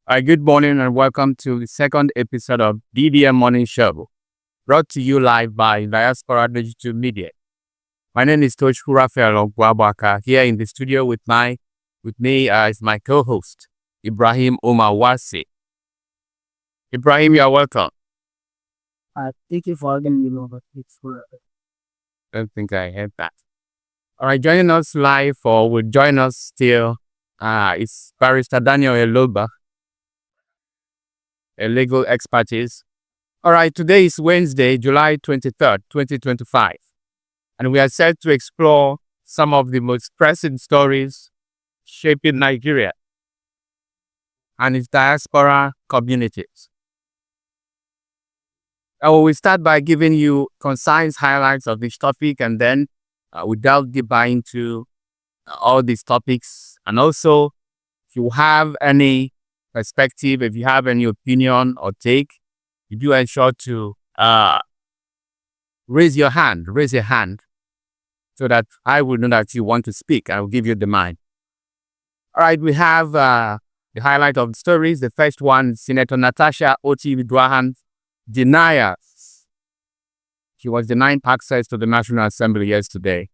Good morning and welcome to the second episode of DDM Morning Show, brought to you live by Diaspora Digital Media. My name is Coach Rafael Ogwabaka. Here in the studio with me is my co-host, Ibrahim Omar Wasi. Ibrahim, you are welcome. Thank you for having me over. I don't think I heard that. All right, joining us live or will join us still is Barrister Daniel Eloba, a legal expertise. All right, today is Wednesday, July 23rd, 2025, and we are set to explore some of the most pressing stories shaping Nigeria and its diaspora communities. I will start by giving you concise highlights of this topic, and then we delve deeper into all these topics. And also, if you have any perspective, if you have any opinion or take, you do ensure to raise your hand, so that I will know that you want to speak. I will give you the mic. All right, we have the highlight of the stories. The first one, Senator Natasha Akpoti-Uduaghan deniers. She was denied access to the National Assembly yesterday.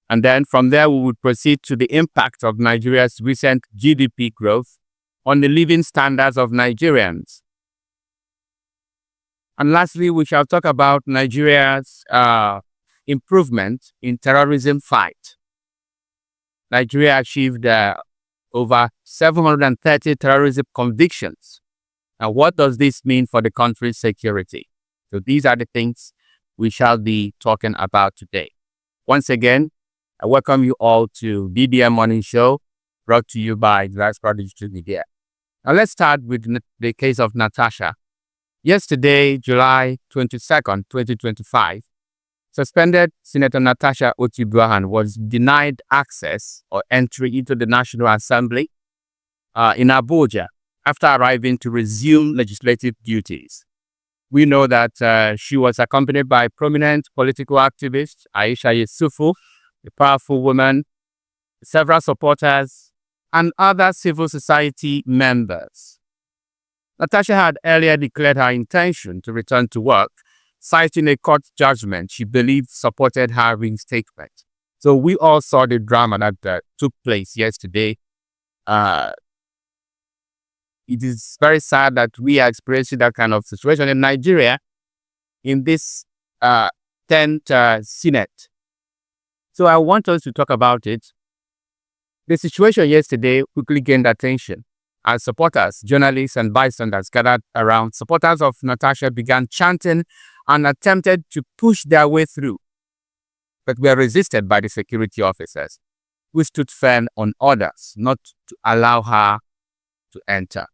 And then from there, we would proceed to the impact of Nigeria's recent GDP growth on the living standards of Nigerians. And lastly, we shall talk about Nigeria's improvement in terrorism fight. Nigeria achieved over 730 terrorism convictions. Now, what does this mean for the country's security? So these are the things we shall be talking about today. Once again, I welcome you all to DDM Morning Show, brought to you by Diaspora Digital Media. Now, let's start with the case of Natasha. Yesterday, July 22nd, 2025, suspended Senator Natasha Akpoti-Uduaghan was denied access or entry into the National Assembly in Abuja after arriving to resume legislative duties. We know that she was accompanied by prominent political activist Aisha Yusufu, a powerful woman, several supporters, and other civil society members. Natasha had earlier declared her intention to return to work, citing a court judgment she believed supported her reinstatement. So we all saw the drama that took place yesterday. It is very sad that we are experiencing that kind of situation in Nigeria in this 10th Senate. So I want us to talk about it. The situation yesterday quickly gained attention as supporters, journalists, and bystanders gathered around. Supporters of Natasha began chanting and attempted to push their way through, but were resisted by the security officers, who stood firm on orders not to allow her to enter.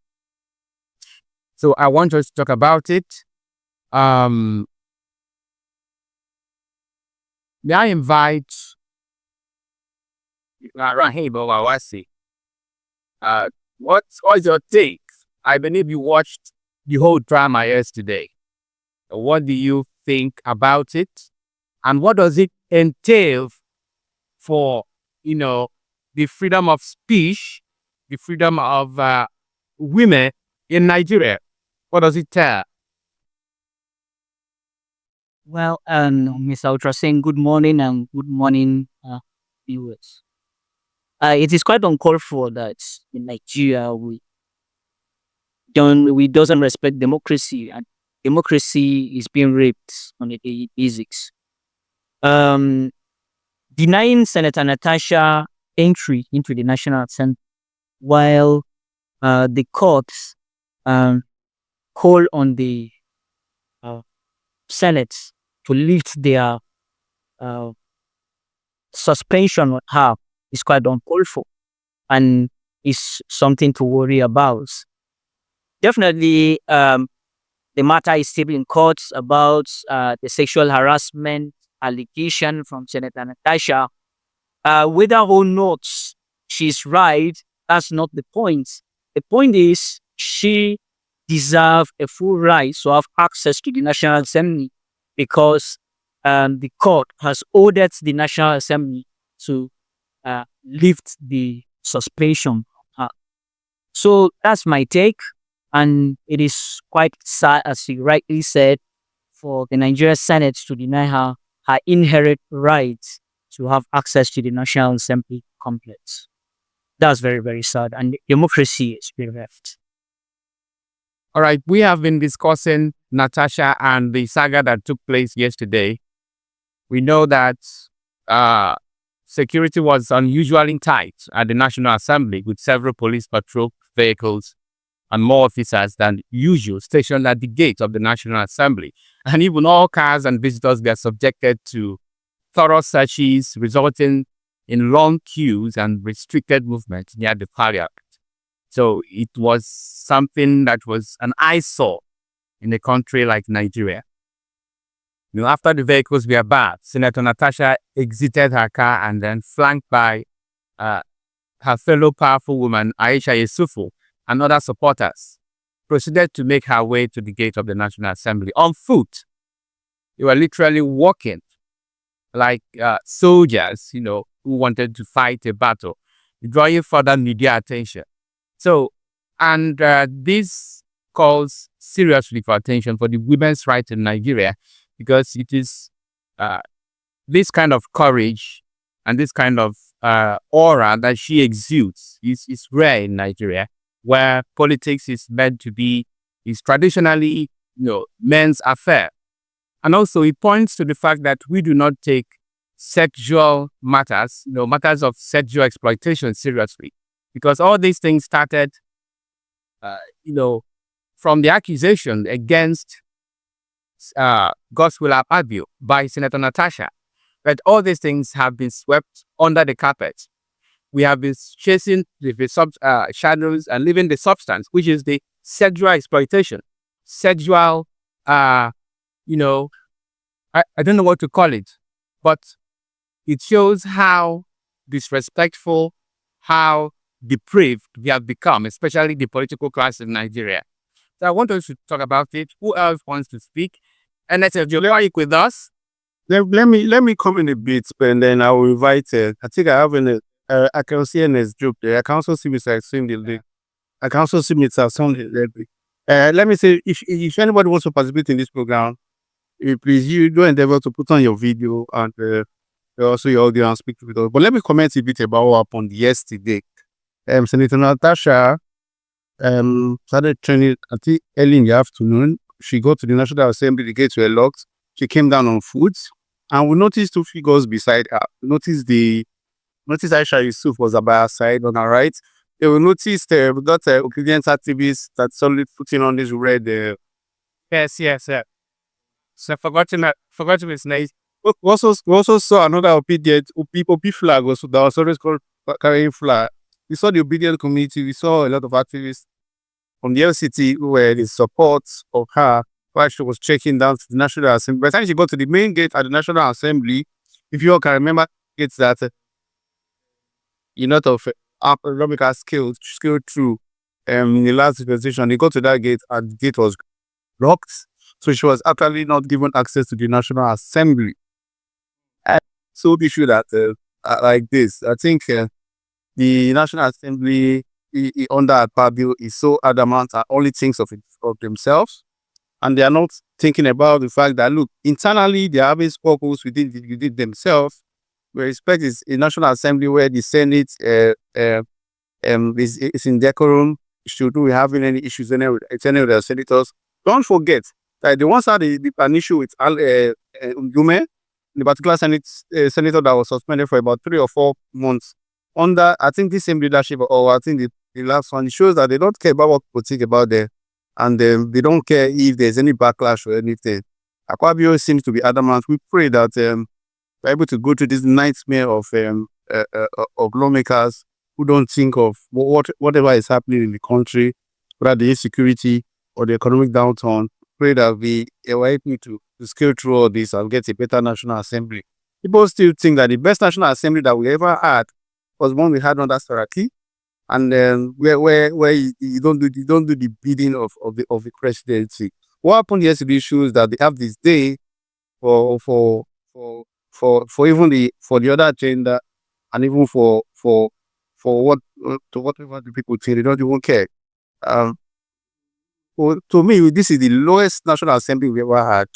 So I want us to talk about it. May I invite Rahim Owawasi? What's your take? I believe you watched the whole drama yesterday. What do you think about it? And what does it entail for, the freedom of speech, the freedom of women in Nigeria? What does it tell? Well, Mr. Ultra saying good morning and good morning, viewers. It is quite uncalled for that in Nigeria we doesn't respect democracy, and democracy is being raped on a daily basis. Denying Senator Natasha entry into the National Assembly while the courts call on the Senate to lift their suspension on her is quite uncalled for and is something to worry about. Definitely, the matter is still in courts about the sexual harassment allegation from Senator Natasha. Whether or not she's right, that's not the point. The point is she deserves a full right to have access to the National Assembly because the court has ordered the National Assembly to lift the suspension. So that's my take. And it is quite sad, as you rightly said, for the Nigerian Senate to deny her inherent rights to have access to the National Assembly complex. That's very, very sad. And democracy is bereft. All right, we have been discussing Natasha and the saga that took place yesterday. We know that uh, security was unusually tight at the National Assembly, with several police patrol vehicles and more officers than usual stationed at the gate of the National Assembly. And even all cars and visitors were subjected to thorough searches, resulting in long queues and restricted movement near the parliament. So it was something that was an eyesore in a country like Nigeria. After the vehicles were barred, Senator Natasha exited her car and then, flanked by uh, her fellow powerful woman, Aisha Yusufu, and other supporters, proceeded to make her way to the gate of the National Assembly on foot. They were literally walking like soldiers, who wanted to fight a battle, drawing further media attention. So, and this calls seriously for attention for the women's rights in Nigeria, because it is this kind of courage and this kind of aura that she exudes is rare in Nigeria, where politics is meant to be, is traditionally, men's affair. And also it points to the fact that we do not take sexual matters, matters of sexual exploitation seriously, because all these things started, from the accusation against Godswill Akpabio by Senator Natasha. But all these things have been swept under the carpet. We have been chasing the shadows and leaving the substance, which is the sexual exploitation, sexual, I don't know what to call it, but it shows how disrespectful, how depraved we have become, especially the political class in Nigeria. So I want us to talk about it. Who else wants to speak? NSF Jole, are you with us? Let me come in a bit, and then I will invite. I think I have I can see NS joke there. I can also see Mr. Extreme the link. I can also see Mr. Sound the link. Let me say, if anybody wants to participate in this program, please you do endeavor to put on your video and also your audio and speak to it. But let me comment a bit about what happened yesterday. Senator Natasha started training, I think, early in the afternoon. She got to the National Assembly, the gates were locked. She came down on foot, and we noticed two figures beside her. We noticed Aisha Yusuf was by her side on her right. Then we noticed we got obedient activists that solely putting on this red. Yes. So forgotten his name. We also saw another obedient OP flag also that was always called carrying flag. We saw the obedient community. We saw a lot of activists from the LCT who were in support of her while she was checking down to the National Assembly. By the time she got to the main gate at the National Assembly, if you all can remember, it's that a lot of economical skill through in the last dispensation. They got to that gate and the gate was locked. So she was actually not given access to the National Assembly. And so issue that like this, I think the National Assembly under Akpabio is so adamant and only thinks of themselves, and they are not thinking about the fact that, look, internally they are having squabbles within themselves. We respect is a National Assembly where the Senate is in decorum. Should we having any issues with any of the senators? Don't forget that the ones had an issue with Udume, the particular senator that was suspended for about 3 or 4 months under, I think, the same leadership, or I think the last one. It shows that they don't care about what people think about them, and they don't care if there's any backlash or anything. Akpabio seems to be adamant. We pray that we're able to go through this nightmare of lawmakers who don't think of whatever is happening in the country, whether the insecurity or the economic downturn. Pray that we are able to scale through all this and get a better National Assembly. People still think that the best National Assembly that we ever had was one we had under Saraki, and then where you don't do the bidding of the presidency. What happened yesterday shows that they have this day for even for the other agenda, and even for for what to whatever the people think. They don't even care. Um, well, to me, this is the lowest National Assembly we ever had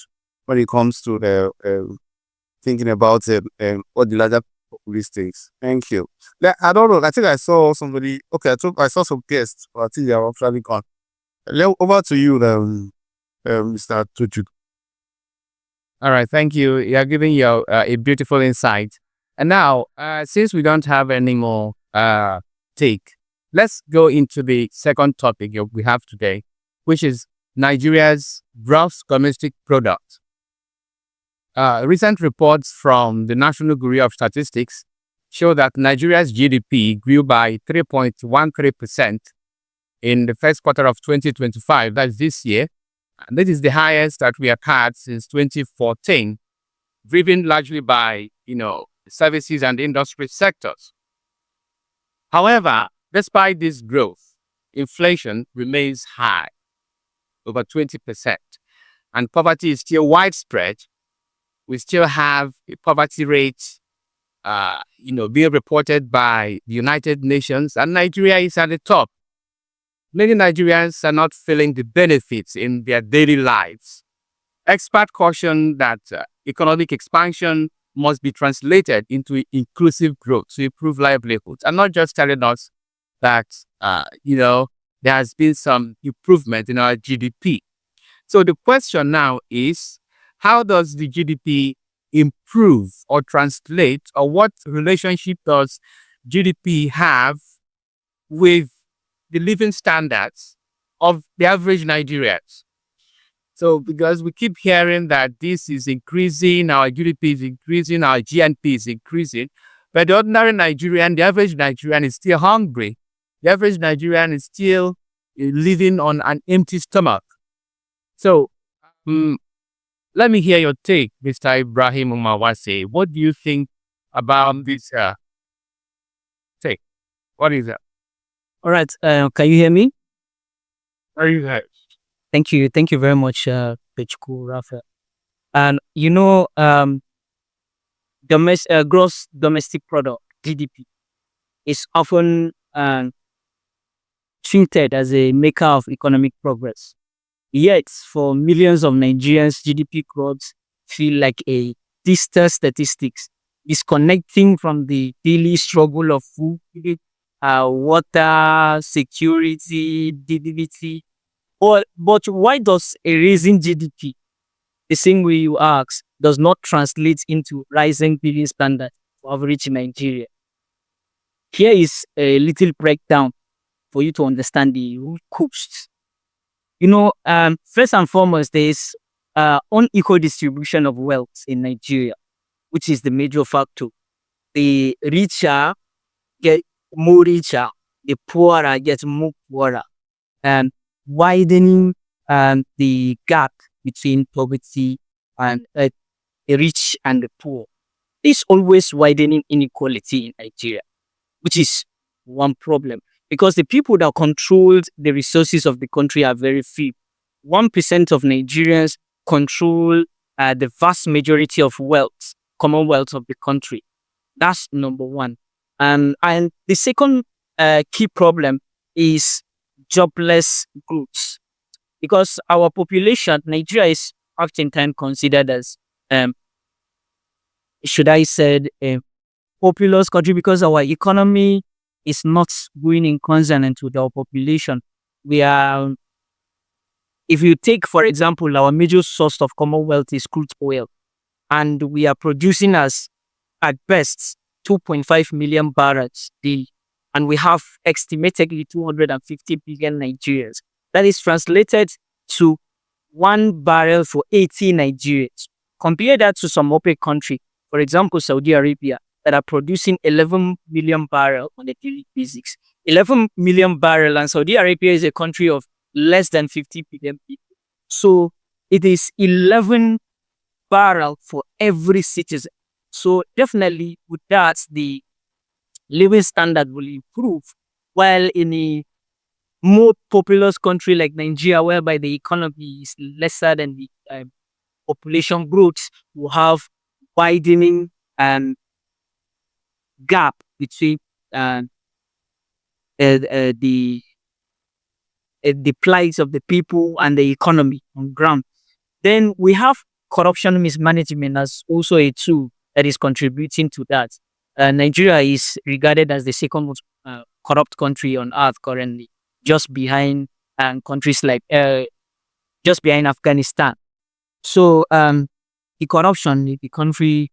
when it comes to thinking about what the larger populist thinks. Thank you. I don't know. I think I saw somebody. Okay, I saw some guests, but I think they are actually gone. Over to you, Mr. Tuju. All right, thank you. You're giving your a beautiful insight. And now, since we don't have any more take, let's go into the second topic we have today, which is Nigeria's gross domestic product. Recent reports from the National Bureau of Statistics show that Nigeria's GDP grew by 3.13% in the first quarter of 2025, that's this year. And this is the highest that we have had since 2014, driven largely by, services and industry sectors. However, despite this growth, inflation remains high, over 20%, and poverty is still widespread. We still have a poverty rate, being reported by the United Nations, and Nigeria is at the top. Many Nigerians are not feeling the benefits in their daily lives. Experts caution that economic expansion must be translated into inclusive growth to improve livelihoods, and not just telling us that, there has been some improvement in our GDP. So the question now is, how does the GDP improve or translate, or what relationship does GDP have with the living standards of the average Nigerians? So, because we keep hearing that this is increasing, our GDP is increasing, our GNP is increasing, but the ordinary Nigerian, the average Nigerian is still hungry. The average Nigerian is still living on an empty stomach. So, let me hear your take, Mr. Ibrahim Umawase. What do you think about this take? What is that? All right. Can you hear me? Are you guys? Thank you. Thank you very much, Pechku, Rafa. And gross domestic product (GDP) is often treated as a maker of economic progress. Yet, for millions of Nigerians, GDP growth feel like a distant statistics, disconnecting from the daily struggle of food, water, security, dignity. But why does a raising GDP, the same way you ask, does not translate into rising living standards for average Nigeria? Here is a little breakdown for you to understand the root cause. First and foremost, there is unequal distribution of wealth in Nigeria, which is the major factor. The richer get more richer, the poorer get more poorer, and widening the gap between poverty and the rich and the poor. This always widening inequality in Nigeria, which is one problem, because the people that control the resources of the country are very few. 1% of Nigerians control the vast majority of wealth, commonwealth of the country. That's number one. And the second key problem is jobless groups, because our population, Nigeria is oftentimes considered as, should I say, a populous country, because our economy is not going in consonant with our population. We are, if you take, for example, our major source of commonwealth is crude oil, and we are producing at best 2.5 million barrels daily, and we have estimatedly 250 billion Nigerians. That is translated to 1 barrel for 80 Nigerians. Compare that to some OPEC country, for example, Saudi Arabia, that are producing 11 million barrels on a daily basis. 11 million barrels, and Saudi Arabia is a country of less than 50 billion people. So it is 11 barrels for every citizen. So definitely with that, the living standard will improve. While in a more populous country like Nigeria, whereby the economy is lesser than the population growth, will have widening gap between the plight of the people and the economy on ground. Then we have corruption mismanagement as also a tool that is contributing to that. Nigeria is regarded as the second most corrupt country on earth currently, just behind countries like just behind Afghanistan. So the corruption in the country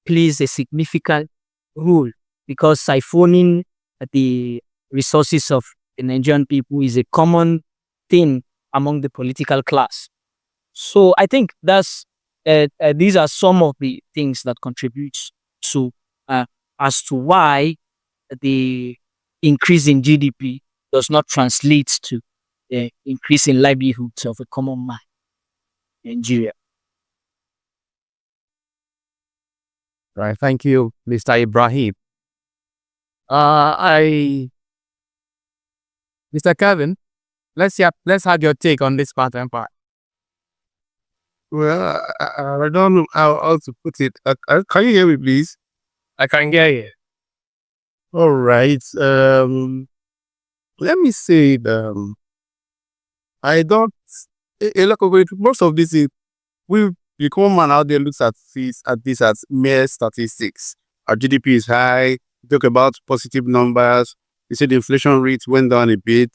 plays a significant role because siphoning the resources of the Nigerian people is a common thing among the political class. So I think these are some of the things that contributes to as to why the increase in GDP does not translate to the increase in livelihoods of a common man in Nigeria. Right. Thank you, Mr. Ibrahim. I, Mr. Kevin, let's have your take on this pattern part. Well, I don't know how to put it. Can you hear me, please? I can get you. All right. Let me say, I don't. A lot of it, most of this is the common man out there looks at this as mere statistics. Our GDP is high. Talk about positive numbers. You say the inflation rate went down a bit,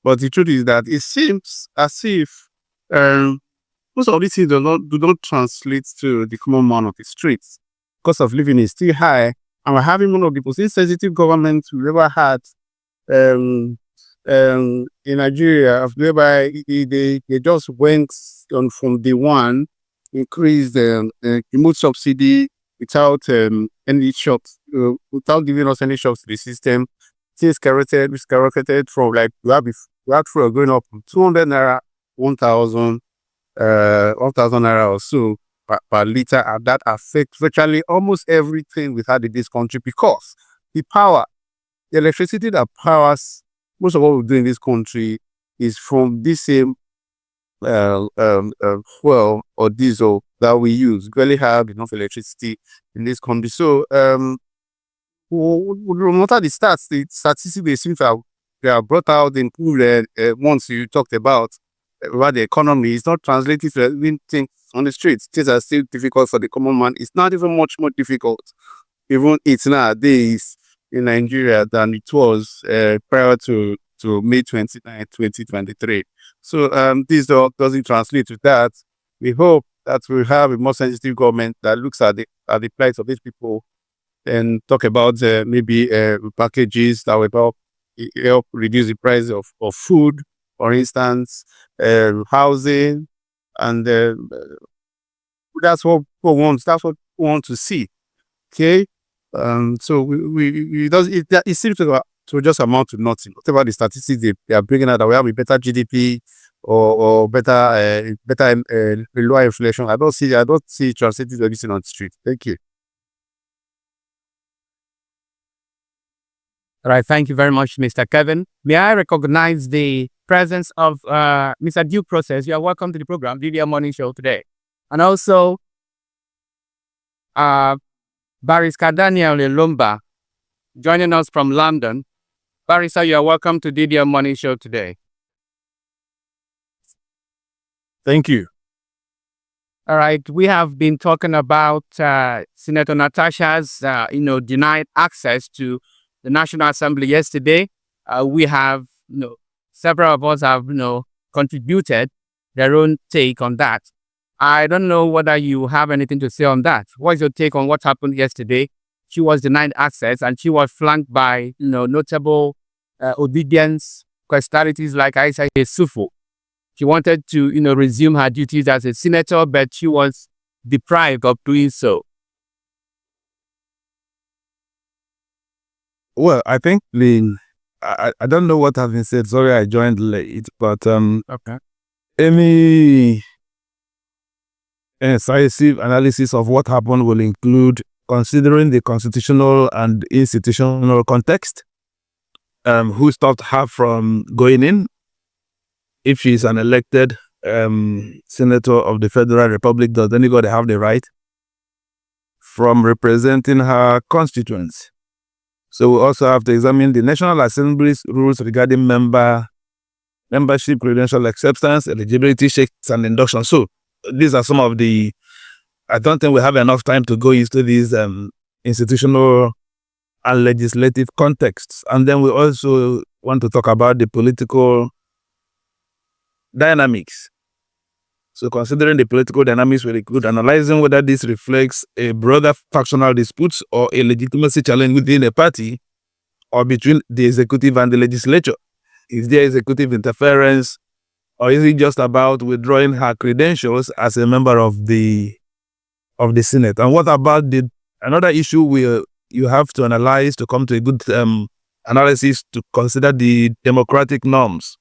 but the truth is that it seems as if most of these things do not translate to the common man of the streets. Cost of living is still high, and we're having one of the most insensitive governments we've ever had in Nigeria, whereby they just went on from day one, increased remote subsidy without any shocks, without giving us any shocks to the system. Things skyrocketed from like we had fuel going up from 200 naira, 1,000 naira or so per liter, and that affects virtually almost everything we had in this country because the electricity that powers most of what we do in this country is from this same fuel or diesel that we use. We barely have enough electricity in this country. So no matter the statistics they seem to have brought out, include ones you talked about the economy, is not translated to even things on the streets. Things are still difficult for the common man. It's not even much more difficult. Even it's nowadays in Nigeria than it was prior to May 29, 2023. So this doesn't translate to that. We hope that we have a more sensitive government that looks at the plight of these people and talk about maybe packages that will help reduce the price of food, for instance, housing, and that's what people want. That's what we want to see. Okay, so it seems to just amount to nothing. Whatever the statistics they are bringing out, that we have a better GDP or better lower inflation. I don't see it translating to anything on the street. Thank you. All right. Thank you very much, Mr. Kevin. May I recognize the presence of Mr. Due Process? You are welcome to the program, DDL Morning Show today. And also, Barrister Daniel Ilumba, joining us from London. Barrister, you are welcome to DDL Morning Show today. Thank you. All right. We have been talking about Senator Natasha's, denied access to the National Assembly yesterday. We have, several of us have, contributed their own take on that. I don't know whether you have anything to say on that. What is your take on what happened yesterday? She was denied access and she was flanked by, notable obedience personalities like Aisha Yesufu. She wanted to, resume her duties as a senator, but she was deprived of doing so. Well, I think I don't know what has been said. Sorry, I joined late, but Okay. any incisive analysis of what happened will include considering the constitutional and institutional context. Who stopped her from going in? If she's an elected senator of the Federal Republic, does anybody have the right from representing her constituents? So we also have to examine the National Assembly's rules regarding membership, credential acceptance, eligibility checks, and induction. So these are some of the. I don't think we have enough time to go into these institutional and legislative contexts. And then we also want to talk about the political dynamics. So considering the political dynamics will include analyzing whether this reflects a broader factional dispute or a legitimacy challenge within a party or between the executive and the legislature. Is there executive interference, or is it just about withdrawing her credentials as a member of the Senate? And what about another issue you have to analyze to come to a good analysis to consider the democratic norms.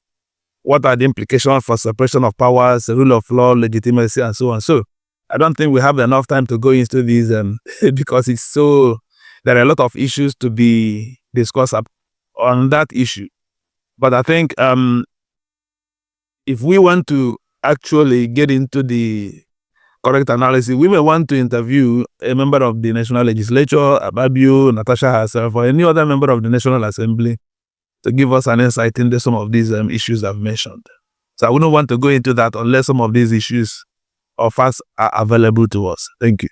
What are the implications for separation of powers, rule of law, legitimacy, and so on? So I don't think we have enough time to go into these because there are a lot of issues to be discussed on that issue. But I think if we want to actually get into the correct analysis, we may want to interview a member of the National Legislature, Ababu, Natasha herself, or any other member of the National Assembly to give us an insight into some of these issues I've mentioned. So I wouldn't want to go into that unless some of these issues or facts are available to us. Thank you.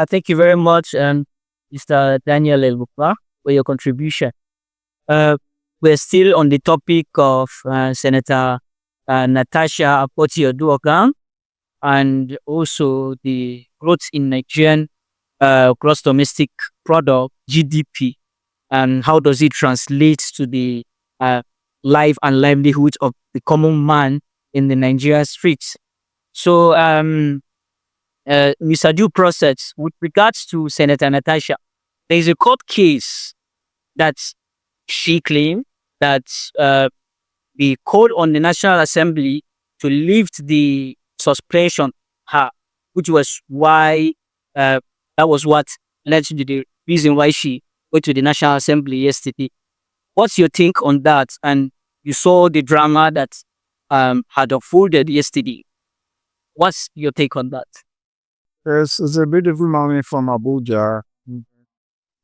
Thank you very much, Mr. Daniel Elbukwa, for your contribution. We're still on the topic of Senator Natasha Akpoti-Uduaghan, and also the growth in Nigerian gross domestic product, GDP, and how does it translate to the life and livelihood of the common man in the Nigerian streets. So, Mr. Due Process, with regards to Senator Natasha, there is a court case that she claimed that we called on the National Assembly to lift the suspension her, which was why that was what led to the reason why she went to the National Assembly yesterday. What's your take on that? And you saw the drama that had unfolded yesterday. What's your take on that? Yes, it's a beautiful morning from Abuja.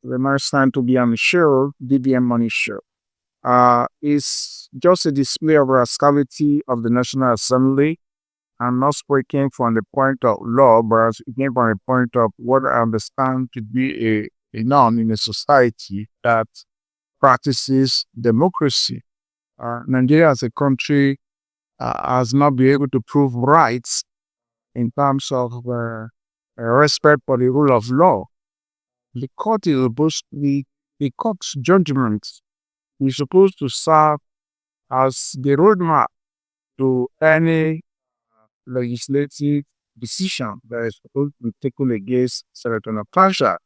The nice time to be on the show, DBM Money Show. It's just a display of rascality of the National Assembly. I'm not speaking from the point of law, but again from the point of what I understand to be a norm in a society that practices democracy. Nigeria as a country has not been able to prove rights in terms of respect for the rule of law. The court is supposed to be, the court's judgment is supposed to serve as the roadmap to any legislative decision that is supposed to be taken against Senator Natasha.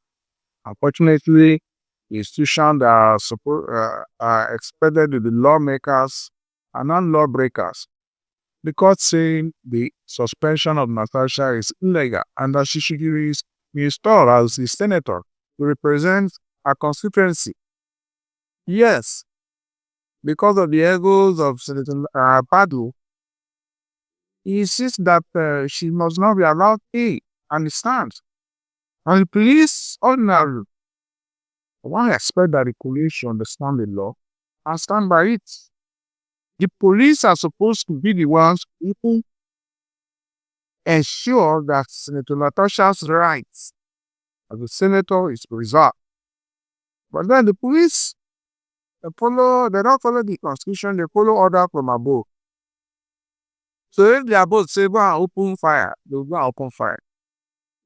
Unfortunately, the institutions that are expected to be lawmakers are not lawbreakers. The court saying the suspension of Natasha is illegal and that she should be installed as the senator to represent her constituency. Yes, because of the egos of Senator Padu, he insists that she must not be allowed to understand. And the police ordinarily, one expect that the police should understand the law and stand by it. The police are supposed to be the ones who ensure that Senator Natasha's rights as a senator is preserved. But then the police, they don't follow the constitution, they follow order from above. So if they are both say go and open fire, they will go and open fire.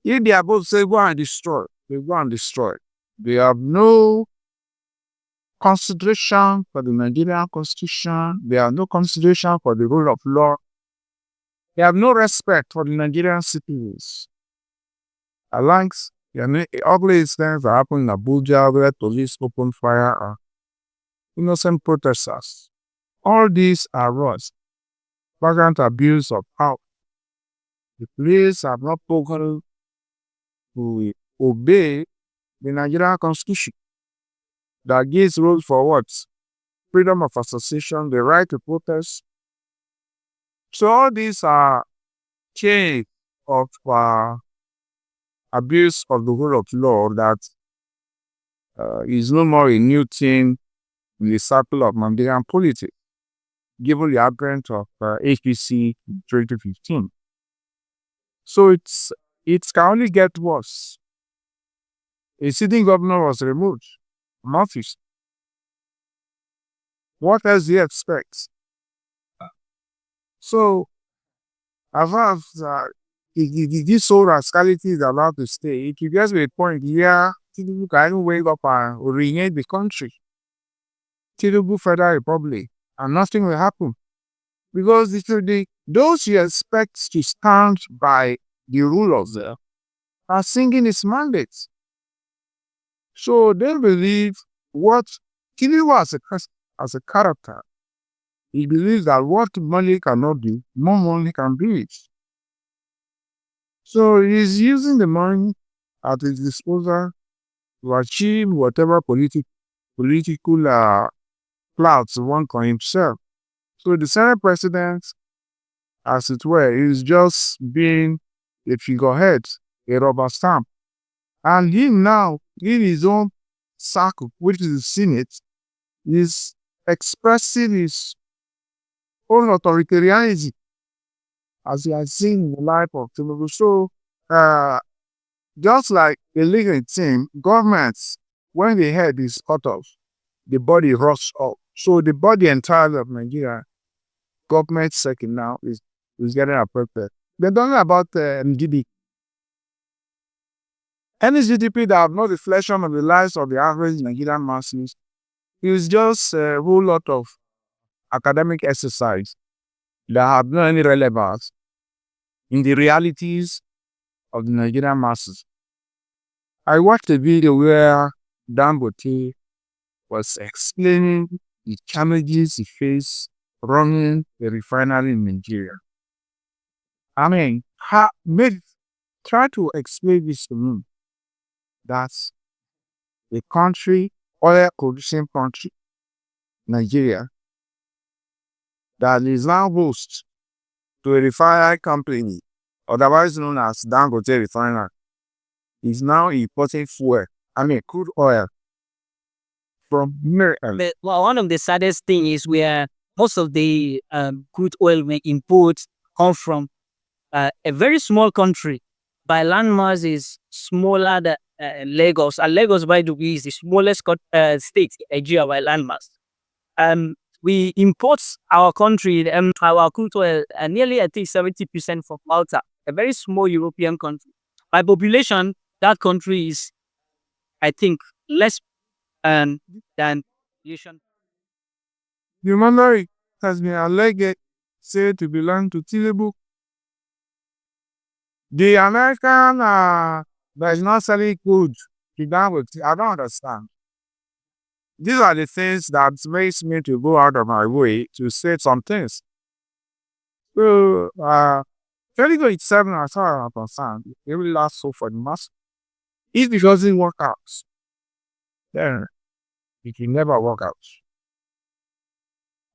If they are both say go and destroy, they will go and destroy. They have no consideration for the Nigerian constitution. They have no consideration for the rule of law. They have no respect for the Nigerian citizens. Alike, ugly incidents that happen in Abuja where police open fire on innocent protesters. All these are wrongs. Flagrant abuse of power. The police have not spoken to obey the Nigerian constitution that gives rules for what? Freedom of association, the right to protest. So all these are chains of abuse of the rule of law that is no more a new thing in the circle of Nigerian politics, given the advent of APC in 2015. So it can only get worse. A sitting governor was removed from office. What else do you expect? So, as far as this whole rascality is allowed to stay, it will get to a point where Tinubu can even wake up and rename the country, Tinubu Federal Republic, and nothing will happen. Because those you expect to stand by the rulers there are singing his mandates. So they believe what Tinubu as a character, he believes that what money cannot do, more money can do it. So he's using the money at his disposal to achieve whatever political clouds he wants for himself. So the Senate president, as it were, is just being a figurehead, a rubber stamp. And him now, in his own circle, which is the Senate, is expressing his own authoritarianism, as he has seen in the life of Tinubu. So, just like a legal team, governments, when the head is cut off, the body rots up. So the body entirely of Nigeria, government second now, is getting affected. They're talking about GDP. Any GDP that have no reflection on the lives of the average Nigerian masses is just a whole lot of academic exercise that have no any relevance in the realities of the Nigerian masses. I watched a video where Dangote was explaining the challenges he faced running a refinery in Nigeria. I mean, try to explain this to me. That's a country, oil producing country, Nigeria, that is now host to a refinery company, otherwise known as Dangote Refinery, is now importing crude oil from Maryland. But one of the saddest thing is where most of the crude oil we import come from a very small country. By landmass is smaller than Lagos. And Lagos, by the way, is the smallest state in Nigeria by landmass. We import our country, our crude oil, nearly, I think, 70% from Malta, a very small European country. By population, that country is, I think, less than Asian. The memory has been alleged said to belong to Tinubu. The American that is not selling crude to Dangote, I don't understand. These are the things that makes me to go out of my way to say some things. So, Telugu itself, as far as I'm concerned, it will last so for the mass. If it doesn't work out, then it will never work out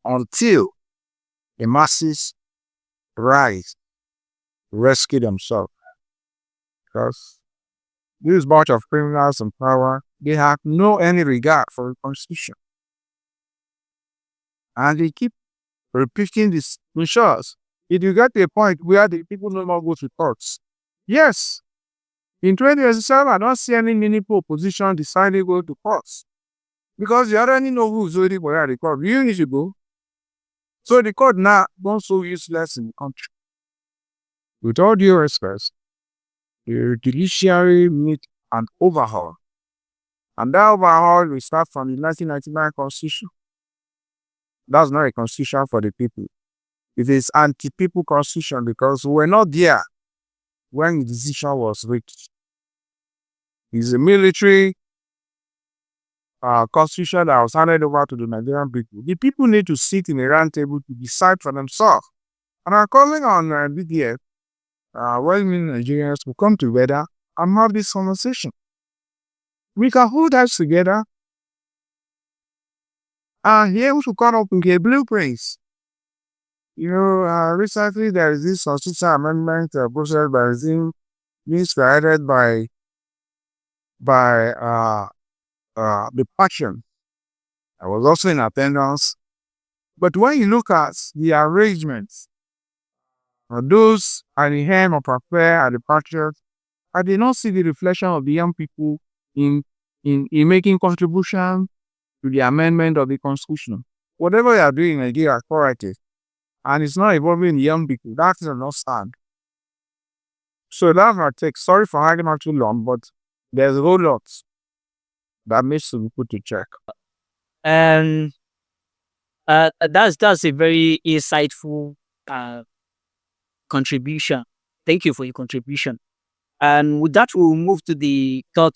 until the masses rise, rescue themselves. Because this bunch of criminals in power, they have no any regard for the constitution. And they keep repeating this to us. It will get to a point where the people no more go to courts. Yes, in 2027, I don't see any meaningful opposition deciding to go to courts. Because you already know who's waiting for the court. You need to go. So the court now not so useless in the country. With all due respect, the judiciary need an overhaul. And that overhaul will start from the 1999 constitution. That's not a constitution for the people. It is anti-people constitution because we were not there when the decision was reached. It's a military constitution that was handed over to the Nigerian people. The people need to sit in a round table to decide for themselves. And I'm calling on BDF, well-meaning Nigerians to come together and have this conversation. We can hold us together and be able to come up with a blueprint. Recently there is this constitutional amendment process that is being spearheaded by the passion. I was also in attendance. But when you look at the arrangements, those at the helm of affair at the patriot, I did not see the reflection of the young people in in making contribution to the amendment of the constitution. Whatever you are doing in Nigeria, correct it. And it's not involving young people. That is not stand. So that's my take. Sorry for hanging on too long, but there's a whole lot that needs to be put to check. And that's a very insightful uh, contribution. Thank you for your contribution. And with that, we'll move to the third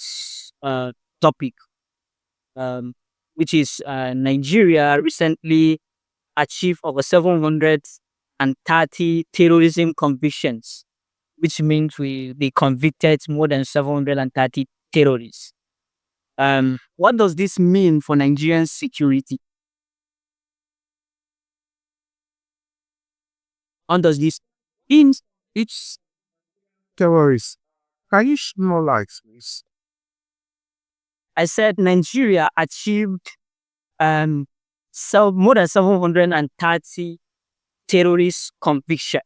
topic, um, which is Nigeria recently achieved over 730 terrorism convictions, which means they convicted more than 730 terrorists. What does this mean for Nigerian security? What does this mean? Each terrorist, can you shed more light, please? I said Nigeria achieved more than 730 terrorist conviction.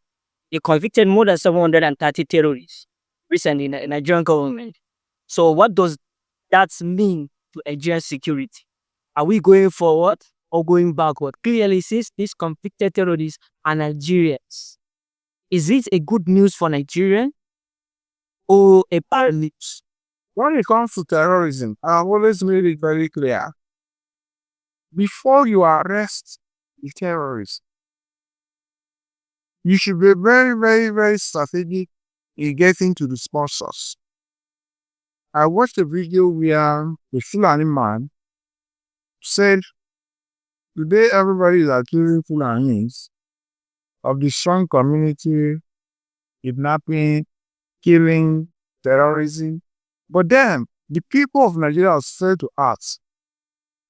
They convicted more than 730 terrorists recently in the Nigerian government. So what does that mean to Nigerian security? Are we going forward or going backward? Clearly, since these convicted terrorists are Nigerians, is it a good news for Nigerians or a bad news? When it comes to terrorism, I've always made it very clear. Before you arrest the terrorist, you should be very, very, very strategic in getting to the sponsors. I watched a video where the Fulani man said, today everybody is accusing Fulanis of the strong community, kidnapping, killing, terrorism. But then the people of Nigeria are said to ask,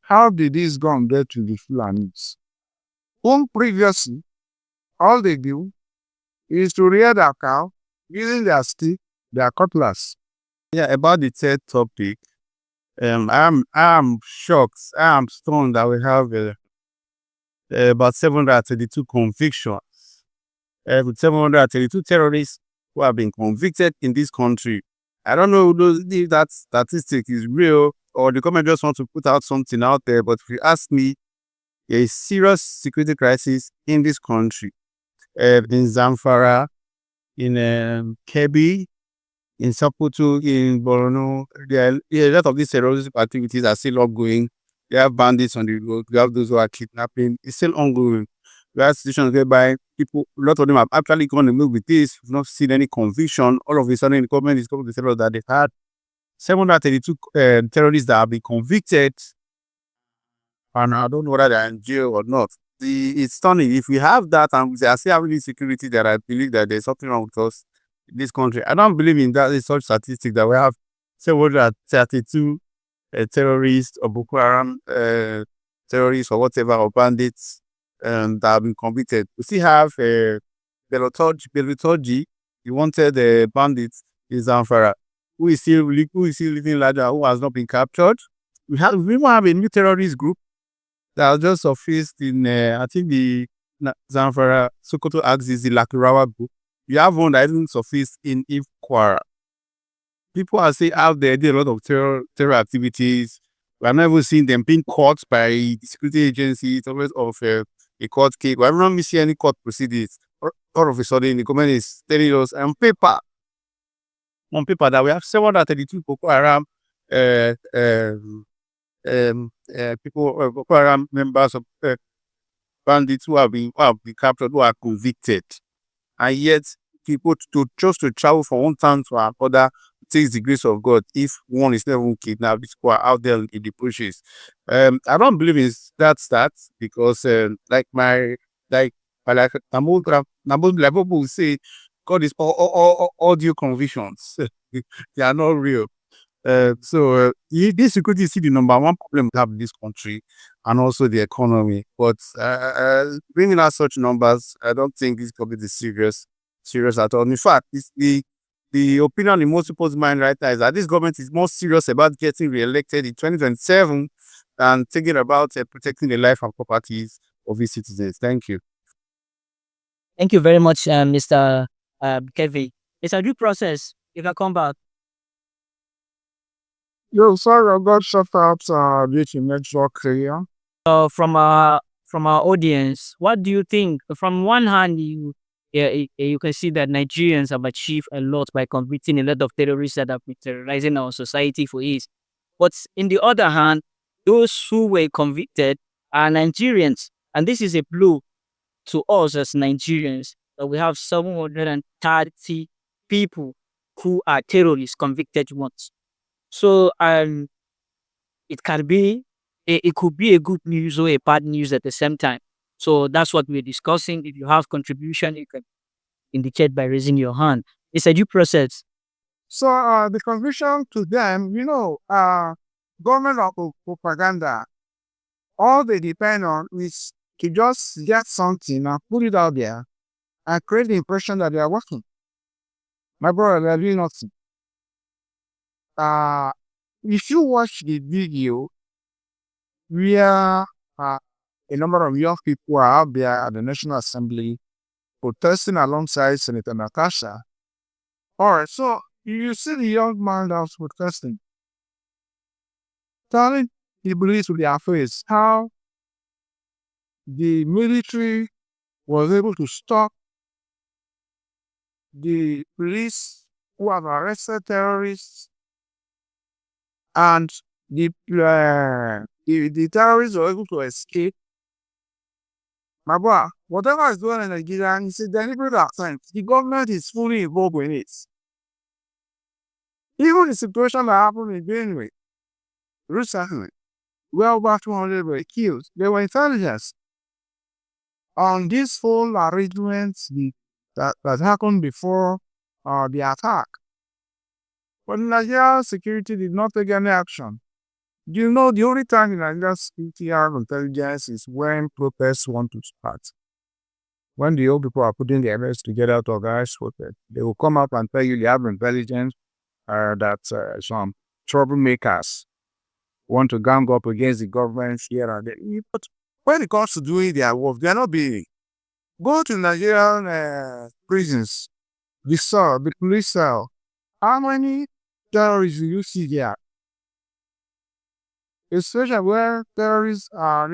how did this gun get to the Fulanis? Whom previously, all they do is to rear their cow using their stick, their cutlass. Yeah, about the third topic, I'm shocked. I am stunned that we have about 732 convictions. With 732 terrorists who have been convicted in this country. I don't know if that statistic is real or the government just want to put out something out there. But if you ask me, there is serious security crisis in this country. In Zamfara, in Kebbi, in Sokoto, in Borno, there are a lot of these terroristic activities are still ongoing. You have bandits on the road. You have those who are kidnapping. It's still ongoing. We have situations whereby people, a lot of them have actually gone to move with this. We've not seen any conviction. All of a sudden, the government is going to tell us that they've had 732 terrorists that have been convicted. And I don't know whether they're in jail or not. It's stunning. If we have that and we are still having insecurity, that I believe that there's something wrong with us in this country. I don't believe in that. It's such statistic that we have 732 terrorists or Boko Haram terrorists or whatever, or bandits that have been convicted. We still have Belutoji, the wanted bandits in Zamfara, who is still living larger, who has not been captured. We even have a new terrorist group that just surfaced in, I think, the Zamfara Sokoto axis, the Lakurawa group. You have one that even surfaced in Kwara. People are still out there, do a lot of terror activities. We have never seen them being caught by the security agencies, always of a court case. We have not seen any court proceedings. All of a sudden, the government is telling us on paper that we have 732 Boko Haram people, Boko Haram members of bandits who have been captured, who are convicted, and yet people to travel from one town to another takes the grace of God. If one is never kidnapped, these people are out there in the bushes. I don't believe in that stats because, like Nabobu will say, God is audio convictions. They are not real. So this security is still the number one problem we have in this country, and also the economy. But bringing out such numbers, I don't think this COVID is serious at all. In fact, the opinion in most people's mind right now is that this government is more serious about getting re-elected in 2027 than thinking about protecting the life and properties of its citizens. Thank you. Thank you very much, Mr. Kevin. Mr. Due Process, you can come back. Yo, sorry, I got shut out due to network here. From our audience, what do you think? From one hand, you can see that Nigerians have achieved a lot by convicting a lot of terrorists that have been terrorizing our society for years. But in the other hand, those who were convicted are Nigerians, and this is a blow to us as Nigerians that we have 730 people who are terrorists convicted ones. So it can be it could be a good news or a bad news at the same time. So that's what we're discussing. If you have contribution, you can indicate by raising your hand. It's a due process. So the conviction to them, government of propaganda, all they depend on is to just get something and put it out there and create the impression that they are working. My brother, they are doing nothing. If you watch the video where a number of young people are out there at the National Assembly protesting alongside Senator Natasha. All right, so you see the young man that was protesting, telling the police with their face how the military was able to stop the police who have arrested terrorists, and the terrorists were able to escape. My boy, whatever is going on in Nigeria, it's a deliberate attempt. The government is fully involved in it. Even the situation that happened in Benue recently, where over 200 were killed, there were intelligence on this whole arrangement that happened before the attack. But Nigerian security did not take any action. You know, the only time in Nigerian security have intelligence is when protests want to start. When the old people are putting their heads together to organize protest, they will come up and tell you they have intelligence that some troublemakers want to gang up against the government here and there. But when it comes to doing their work, they are not being. Go to Nigerian prisons, the cell, the police cell. How many terrorists do you see there? Especially where terrorists are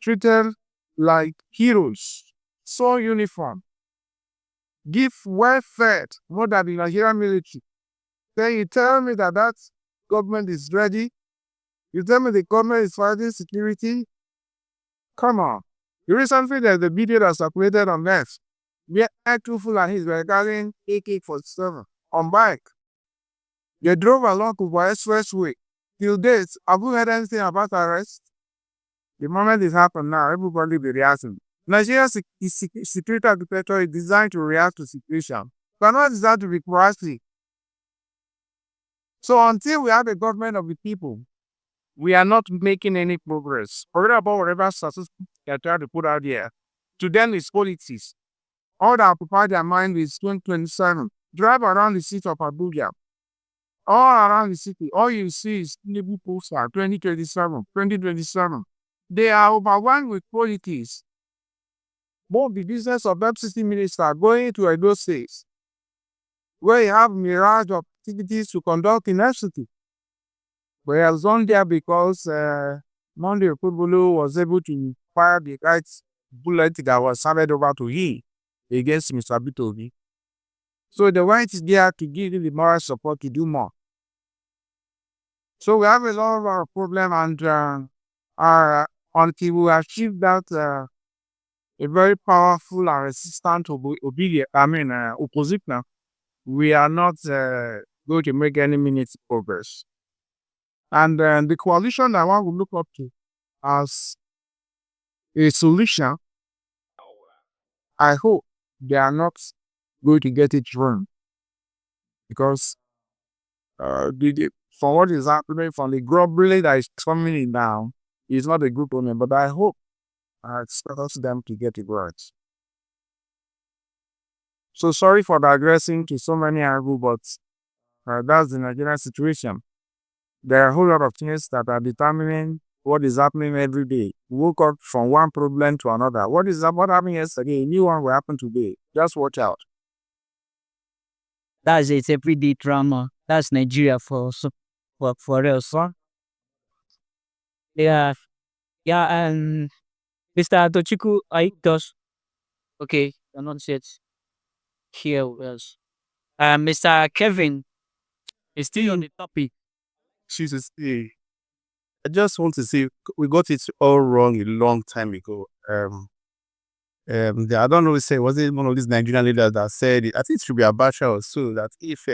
treated like heroes, so uniform, give well fed more than the Nigerian military. Then you tell me that government is ready. You tell me the government is fighting security. Come on. Recently, there's a video that circulated on net where two Fulanis were carrying AK-47 on bike. They drove along the expressway. Till date, have you heard anything about arrest? The moment it happened now, everybody be reacting. Nigeria's security architecture is designed to react to situation, but not designed to be proactive. So until we have a government of the people, we are not making any progress. Forget about whatever statistics they are trying to put out there. To them, it's politics. All that occupy their mind is 2027. Drive around the city of Abuja. All around the city, all you see is Tinubu poster 2027, 2027. They are overwhelmed with politics. Both the business of FCC minister going to Edo State, where you have mirage of activities to conduct in FCT. But he has done there because Monday Okudbulu was able to fire the right bullet that was handed over to him against Mr. Bitobi. So the right is there to give you the moral support to do more. So we have a lot of our problem, and until we achieve that, a very powerful and resistant opposition, we are not going to make any meaningful progress. And the coalition that one will look up to as a solution, I hope they are not going to get it wrong, because from what is happening, from the grumbling that is coming in now, it's not a good one. But I hope I expect them to get it right. So sorry for digressing to so many angles, but that's the Nigerian situation. There are a whole lot of things that are determining what is happening every day. We woke up from one problem to another. What happened yesterday? A new one will happen today. Just watch out. That's it, everyday drama. That's Nigeria for us. Huh? Yeah, yeah, and Mr. Tochiku, I does. Okay, you're not yet here with us. Mr. Kevin is still on the topic. Jesus, I just want to say we got it all wrong a long time ago. I don't know. Say was it one of these Nigerian leaders that said it? I think it should be Abacha or so that if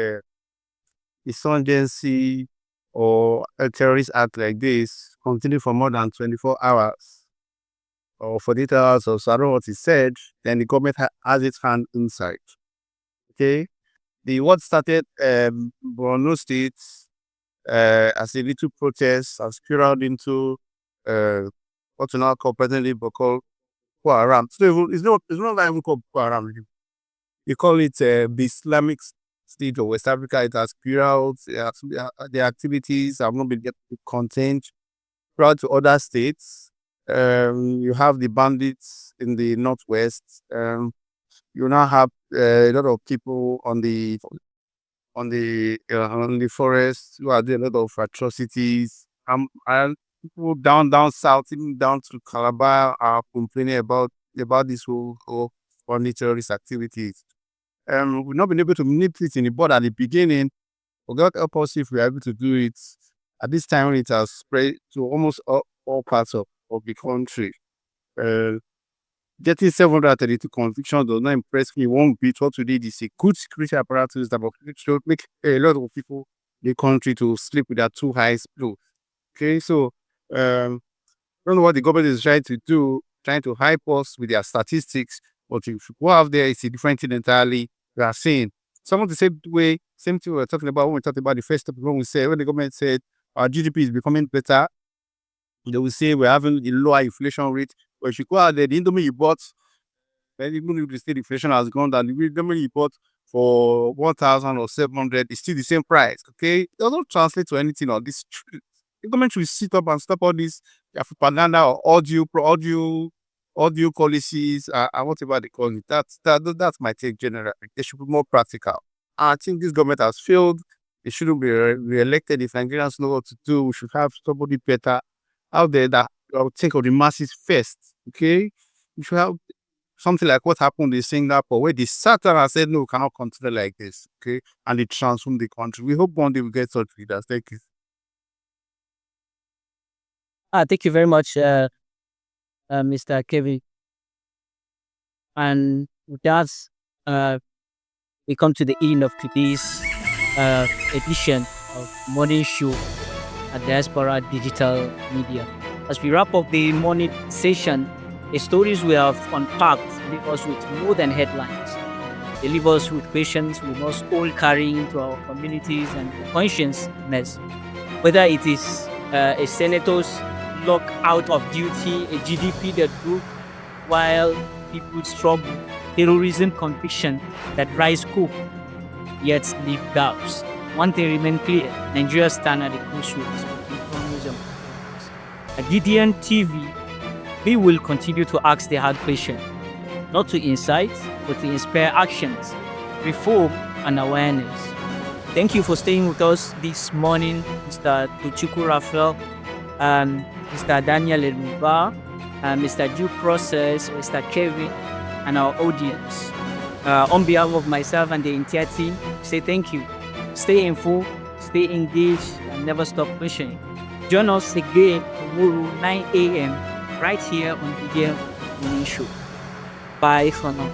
insurgency or a terrorist act like this continue for more than 24 hours or 48 hours or so, I don't know what he said, then the government has its hand inside. Okay, the what started Borno State as a little protest has spiraled into what we now call presently called Boko Haram. So it's not like even called Boko Haram. You call it the Islamic State of West Africa. It has spiraled. The activities have not been contained throughout to other states. You have the bandits in the northwest. You now have a lot of people on the forest who are doing a lot of atrocities. And people down south, even down to Calabar, are complaining about this whole funny terrorist activities. We've not been able to manipulate it in the bud at the beginning. But God help us if we are able to do it at this time when it has spread to almost all parts of the country. Uh, Getting 732 convictions does not impress me one bit. What we did is a good security apparatus that will make a lot of people in the country to sleep with their two eyes closed. Okay, so I don't know what the government is trying to do, trying to hype us with their statistics, but if you go out there, it's a different thing entirely. We are seeing some of the same thing we were talking about when we talked about the first topic, when the government said our GDP is becoming better, they will say we're having a lower inflation rate. But if you go out there, the Indomie you bought, then even if the state inflation has gone down, the Indomie you bought for 1,000 or 700 is still the same price. Okay, it doesn't translate to anything on this. The government should sit up and stop all this propaganda or audio policies and whatever they call it. That's my take generally. They should be more practical. I think this government has failed. They shouldn't be re-elected. If Nigerians know what to do, we should have somebody better out there that will think of the masses first. Okay, we should have something like what happened in Singapore, where the sat down and said, "No, we cannot continue like this." Okay, and they transformed the country. We hope one day we get such leaders. Thank you. Thank you very much, Mr. Kevin. And with that, we come to the end of today's edition of Morning Show at Diaspora Digital Media. As we wrap up the morning session, the stories we have unpacked leave us with more than headlines. They leave us with questions we must all carry into our communities and consciousness. Whether it is a senator's lock out of duty, a GDP that grew while people struggle, terrorism conviction that rise cook, yet leave gaps. One thing remains clear: Nigeria stand at the crossroads between terrorism. At GDN TV, we will continue to ask the hard question, not to incite, but to inspire actions, reform, and awareness. Thank you for staying with us this morning, Mr. Tochukwu Raphael, and Mr. Daniel Eruba, and Mr. Due Process, Mr. Kevin, and our audience. On behalf of myself and the entire team, say thank you. Stay informed, stay engaged, and never stop questioning. Join us again tomorrow 9 a.m. right here on the Morning Show. Bye for now.